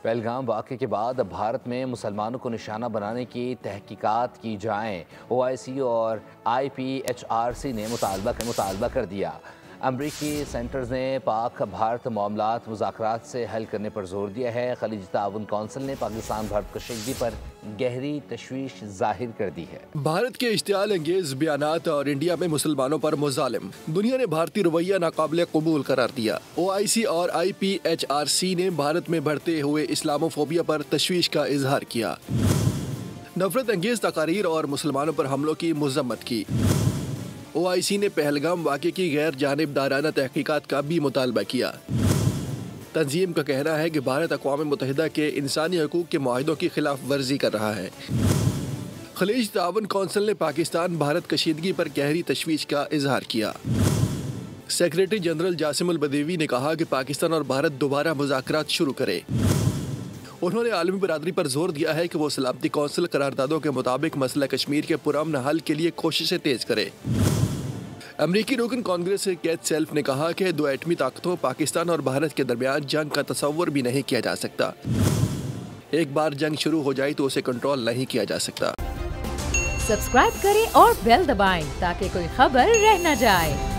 پہلگام واقعے کے بعد اب بھارت میں مسلمانوں کو نشانہ بنانے کی تحقیقات کی جائیں۔ OIC اور IPHRC نے مطالبہ کر دیا۔ امریکی سینٹرز نے پاک بھارت معاملات مذاکرات سے حل کرنے پر زور دیا ہے۔ خلیجی تعاون کونسل نے پاکستان بھارت کشیدگی پر گہری تشویش ظاہر کر دی ہے۔ بھارت کے اشتعال انگیز بیانات اور انڈیا میں مسلمانوں پر مظالم، دنیا نے بھارتی رویہ ناقابل قبول قرار دیا۔ OIC اور IPHRC نے بھارت میں بڑھتے ہوئے اسلامو فوبیا پر تشویش کا اظہار کیا، نفرت انگیز تقاریر اور مسلمانوں پر حملوں کی مذمت کی۔ OIC نے پہلگام واقعے کی غیر جانبدارانہ تحقیقات کا بھی مطالبہ کیا۔ تنظیم کا کہنا ہے کہ بھارت اقوام متحدہ کے انسانی حقوق کے معاہدوں کی خلاف ورزی کر رہا ہے۔ خلیج تعاون کونسل نے پاکستان بھارت کشیدگی پر گہری تشویش کا اظہار کیا۔ سیکریٹری جنرل جاسم البدیوی نے کہا کہ پاکستان اور بھارت دوبارہ مذاکرات شروع کرے۔ انہوں نے عالمی برادری پر زور دیا ہے کہ وہ سلامتی کونسل قراردادوں کے مطابق مسئلہ کشمیر کے پرامن حل کے لیے کوششیں تیز کرے۔ امریکی رکن کانگریس کیتھ سیلف نے کہا کہ دو ایٹمی طاقتوں پاکستان اور بھارت کے درمیان جنگ کا تصور بھی نہیں کیا جا سکتا۔ ایک بار جنگ شروع ہو جائے تو اسے کنٹرول نہیں کیا جا سکتا۔ سبسکرائب کریں اور بیل دبائیں تاکہ کوئی خبر رہ نہ جائے۔